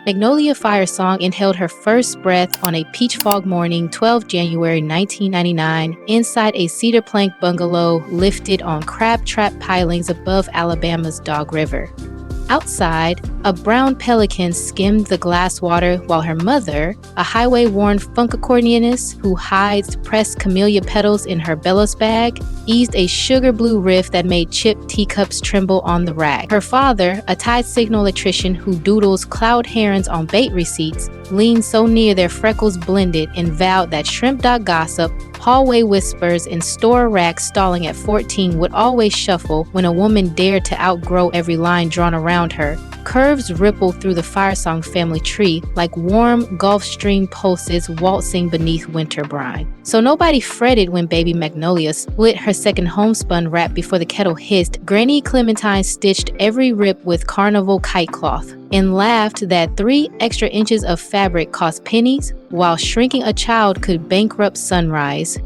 Magnolia Firesong inhaled her first breath on a peach fog morning, 12 January 1999, inside a cedar plank bungalow lifted on crab trap pilings above Alabama's Dog River. Outside, a brown pelican skimmed the glass water while her mother, a highway-worn funk accordionist who hides pressed camellia petals in her bellows bag, eased a sugar blue riff that made chipped teacups tremble on the rack. Her father, a Tide Signal electrician who doodles cloud herons on bait receipts, leaned so near their freckles blended and vowed that shrimp dot gossip, hallway whispers, and store racks stalling at 14 would always shuffle when a woman dared to outgrow every line drawn around her. Curves rippled through the Firesong family tree like warm Gulf Stream pulses waltzing beneath winter brine. So nobody fretted when baby Magnolia split her second homespun wrap before the kettle hissed. Granny Clementine stitched every rip with carnival kite cloth and laughed that 3 extra inches of fabric cost pennies, while shrinking a child could bankrupt sunrise.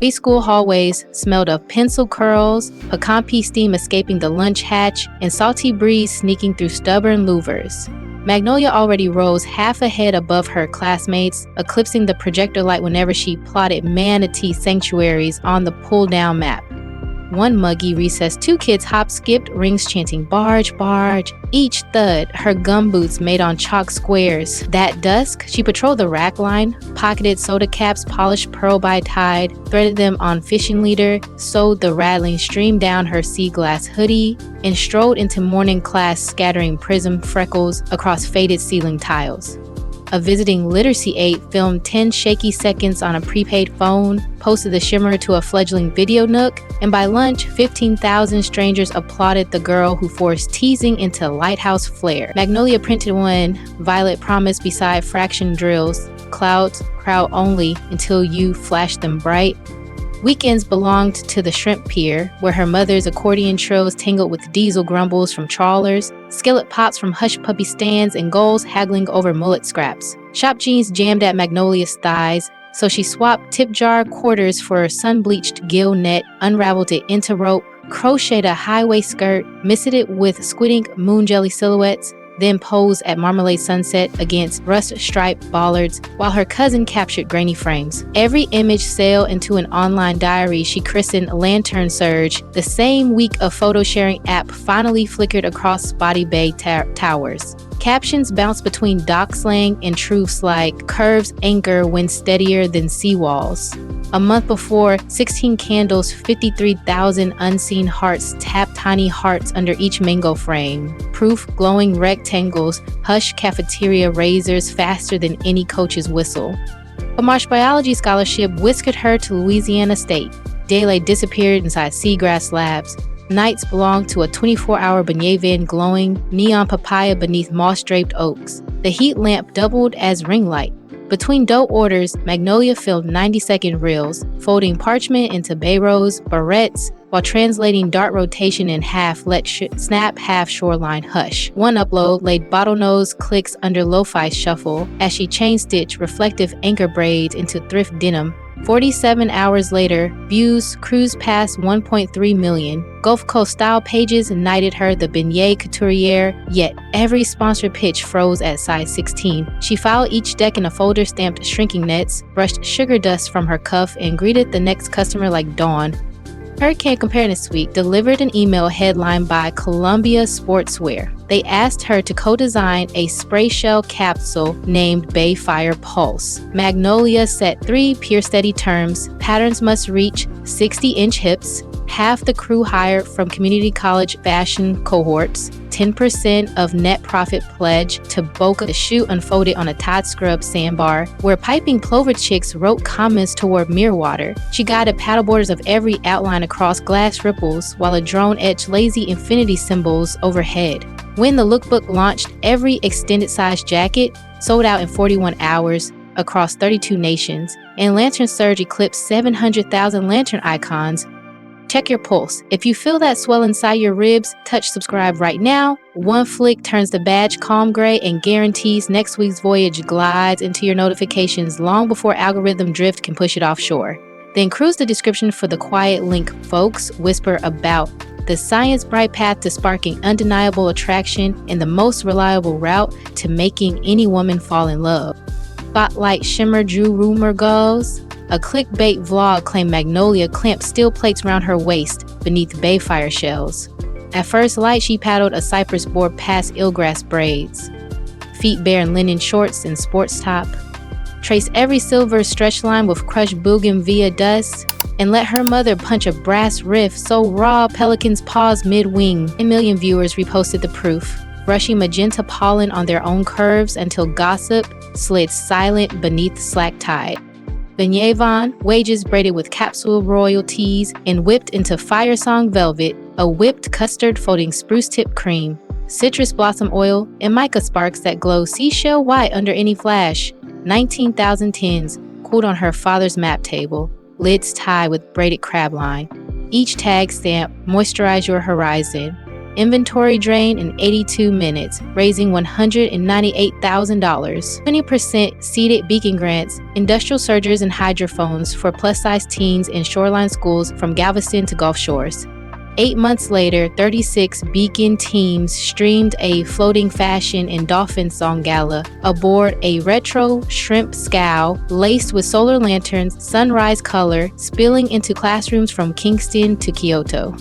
Preschool hallways smelled of pencil curls, pecan pea steam escaping the lunch hatch, and salty breeze sneaking through stubborn louvers. Magnolia already rose half a head above her classmates, eclipsing the projector light whenever she plotted manatee sanctuaries on the pull-down map. One muggy recess, 2 kids hop-skipped, rings chanting barge, barge. Each thud, her gumboots made on chalk squares. That dusk, she patrolled the rack line, pocketed soda caps polished pearl by Tide, threaded them on fishing leader, sewed the rattling stream down her sea glass hoodie, and strolled into morning class scattering prism freckles across faded ceiling tiles. A visiting literacy aide filmed 10 shaky seconds on a prepaid phone, posted the shimmer to a fledgling video nook, and by lunch, 15,000 strangers applauded the girl who forced teasing into lighthouse flair. Magnolia printed one violet promise beside fraction drills, clouds, crowd only until you flashed them bright. Weekends belonged to the shrimp pier, where her mother's accordion trills tangled with diesel grumbles from trawlers, skillet pops from hush puppy stands, and gulls haggling over mullet scraps. Shop jeans jammed at Magnolia's thighs, so she swapped tip jar quarters for a sun-bleached gill net, unraveled it into rope, crocheted a high-waist skirt, misted it with squid ink moon jelly silhouettes, then posed at Marmalade Sunset against rust-striped bollards while her cousin captured grainy frames. Every image sailed into an online diary she christened Lantern Surge. The same week a photo-sharing app finally flickered across Spotty Bay towers. Captions bounced between dock slang and truths like curves anchor when steadier than seawalls. A month before, 16 candles, 53,000 unseen hearts tapped tiny hearts under each mango frame. Proof glowing rectangles, hush cafeteria razors faster than any coach's whistle. A marsh biology scholarship whisked her to Louisiana State. Daylight disappeared inside seagrass labs. Nights belonged to a 24-hour beignet van glowing neon papaya beneath moss-draped oaks. The heat lamp doubled as ring light. Between dough orders, Magnolia filmed 90-second reels, folding parchment into bayrows, barrettes, while translating dart rotation in half let snap half shoreline hush. One upload laid bottlenose clicks under lo-fi shuffle as she chain-stitched reflective anchor braids into thrift denim. 47 hours later, views cruised past 1.3 million. Gulf Coast style pages knighted her the beignet couturier, yet every sponsored pitch froze at size 16. She filed each deck in a folder stamped shrinking nets, brushed sugar dust from her cuff, and greeted the next customer like dawn. Hurricane Comparedness Week delivered an email headlined by Columbia Sportswear. They asked her to co-design a spray shell capsule named Bayfire Pulse. Magnolia set 3 Pure Steady terms. Patterns must reach 60-inch hips, half the crew hired from community college fashion cohorts, 10% of net profit pledge to Boca. The shoe unfolded on a Tide Scrub sandbar, where piping plover chicks wrote comments toward mirror water. She guided paddleboarders of every outline across glass ripples, while a drone etched lazy infinity symbols overhead. When the lookbook launched, every extended-size jacket sold out in 41 hours across 32 nations, and Lantern Surge eclipsed 700,000 lantern icons. Check your pulse. If you feel that swell inside your ribs, touch subscribe right now. One flick turns the badge calm gray and guarantees next week's voyage glides into your notifications long before algorithm drift can push it offshore. Then cruise the description for the quiet link folks whisper about the science-bright path to sparking undeniable attraction and the most reliable route to making any woman fall in love. Spotlight shimmer drew rumor goes. A clickbait vlog claimed Magnolia clamped steel plates around her waist beneath bayfire shells. At first light, she paddled a cypress board past eelgrass braids. Feet bare in linen shorts and sports top. Trace every silver stretch line with crushed bougainvillea dust, and let her mother punch a brass riff so raw pelicans pause mid-wing. 1 million viewers reposted the proof, brushing magenta pollen on their own curves until gossip slid silent beneath slack tide. Beignet wages braided with capsule royalties and whipped into Firesong velvet, a whipped custard folding spruce tip cream, citrus blossom oil, and mica sparks that glow seashell white under any flash. 19,000 tins, cooled on her father's map table, lids tied with braided crabline. Each tag stamp, moisturize your horizon. Inventory drain in 82 minutes, raising $198,000. 20% seeded beacon grants, industrial surgers and hydrophones for plus-size teens in shoreline schools from Galveston to Gulf Shores. 8 months later, 36 Beacon teams streamed a floating fashion and dolphin song gala aboard a retro shrimp scow laced with solar lanterns, sunrise color, spilling into classrooms from Kingston to Kyoto.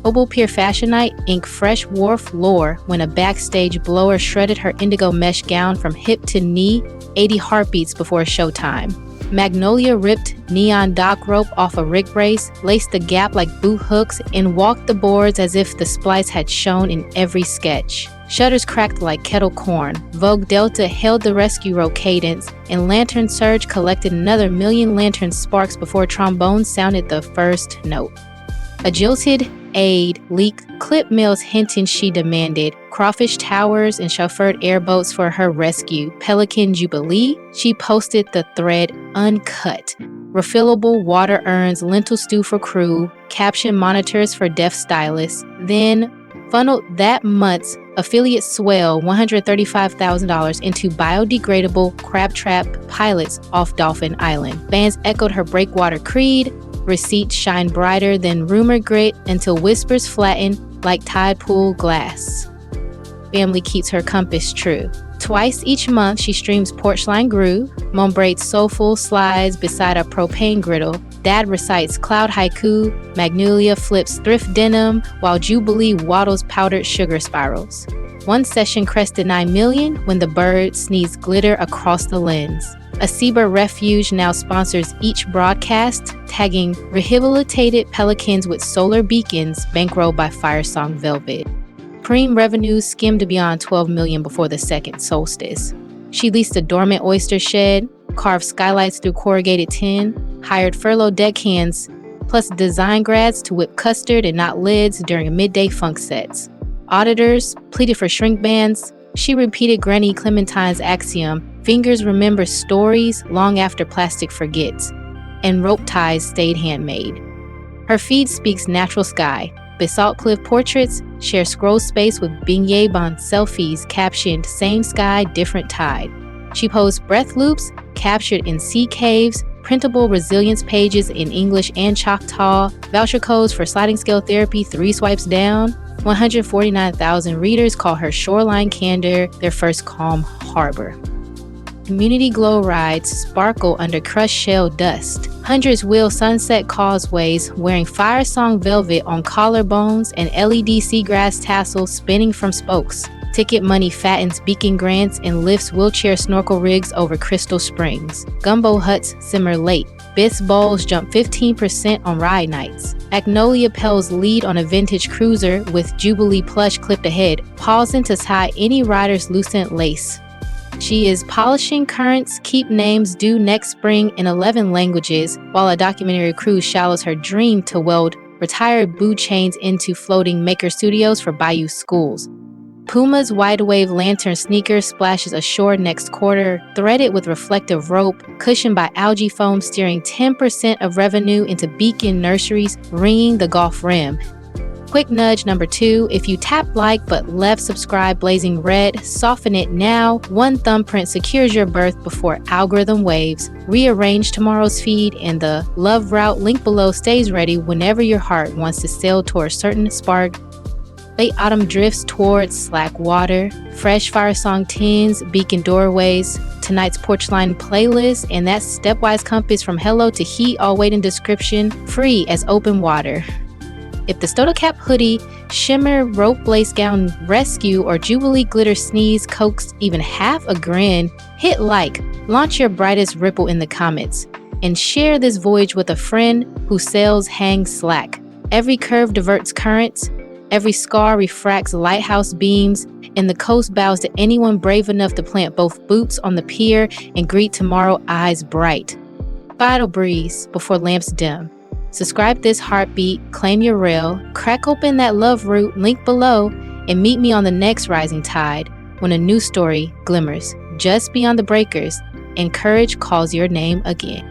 Global Pier Fashion Night inked fresh wharf lore when a backstage blower shredded her indigo mesh gown from hip to knee 80 heartbeats before showtime. Magnolia ripped neon dock rope off a rig brace, laced the gap like boot hooks, and walked the boards as if the splice had shown in every sketch. Shutters cracked like kettle corn. Vogue Delta held the rescue rope cadence, and Lantern Surge collected another million lantern sparks before trombone sounded the first note. A jilted aide leaked clip mails hinting she demanded crawfish towers and chauffeured airboats for her rescue. Pelican Jubilee, she posted the thread uncut. Refillable water urns, lentil stew for crew, caption monitors for deaf stylists. Then funneled that month's affiliate swell $135,000 into biodegradable crab trap pilots off Dolphin Island. Fans echoed her breakwater creed. Receipts shine brighter than rumor grit until whispers flatten like tide pool glass. Family keeps her compass true. Twice each month, she streams Porchline Groove. Mom braids soulful slides beside a propane griddle. Dad recites cloud haiku. Magnolia flips thrift denim, while Jubilee waddles powdered sugar spirals. One session crested 9 million when the bird sneezed glitter across the lens. A Seabird refuge now sponsors each broadcast, tagging rehabilitated pelicans with solar beacons bankrolled by Firesong Velvet. Preem revenues skimmed beyond 12 million before the second solstice. She leased a dormant oyster shed, carved skylights through corrugated tin, hired furloughed deckhands, plus design grads to whip custard and not lids during midday funk sets. Auditors pleaded for shrink bands. She repeated Granny Clementine's axiom, fingers remember stories long after plastic forgets, and rope ties stayed handmade. Her feed speaks natural sky. Basalt cliff portraits share scroll space with Beignet selfies captioned same sky, different tide. She posed breath loops captured in sea caves, printable resilience pages in English and Choctaw, voucher codes for sliding scale therapy 3 swipes down. 149,000 readers call her shoreline candor their first calm harbor. Community glow rides sparkle under crushed shell dust. Hundreds wheel sunset causeways wearing Firesong velvet on collarbones and LED seagrass tassels spinning from spokes. Ticket money fattens beacon grants and lifts wheelchair snorkel rigs over crystal springs. Gumbo huts simmer late. Bits bowls jump 15% on ride nights. Magnolia Pels lead on a vintage cruiser with Jubilee plush clipped ahead, pausing to tie any rider's lucent lace. She is polishing currents, keep names due next spring in 11 languages, while a documentary crew shallows her dream to weld retired boo chains into floating maker studios for Bayou schools. Puma's wide wave lantern sneaker splashes ashore next quarter, threaded with reflective rope, cushioned by algae foam, steering 10% of revenue into Beacon nurseries, ringing the Gulf Rim. Quick nudge number 2, if you tap like but left subscribe blazing red, soften it now. One thumbprint secures your berth before algorithm waves. Rearrange tomorrow's feed, and the love route link below stays ready whenever your heart wants to sail toward a certain spark. Late autumn drifts towards slack water, fresh Firesong tins, beacon doorways, tonight's porch line playlist, and that stepwise compass from hello to heat all wait in description, free as open water. If the Stola Cap hoodie, shimmer, rope lace gown rescue, or Jubilee glitter sneeze coaxed even half a grin, hit like, launch your brightest ripple in the comments, and share this voyage with a friend whose sails hang slack. Every curve diverts currents, every scar refracts lighthouse beams, and the coast bows to anyone brave enough to plant both boots on the pier and greet tomorrow eyes bright. Vital breeze before lamps dim. Subscribe this heartbeat, claim your rail, crack open that love root, link below, and meet me on the next rising tide when a new story glimmers just beyond the breakers and courage calls your name again.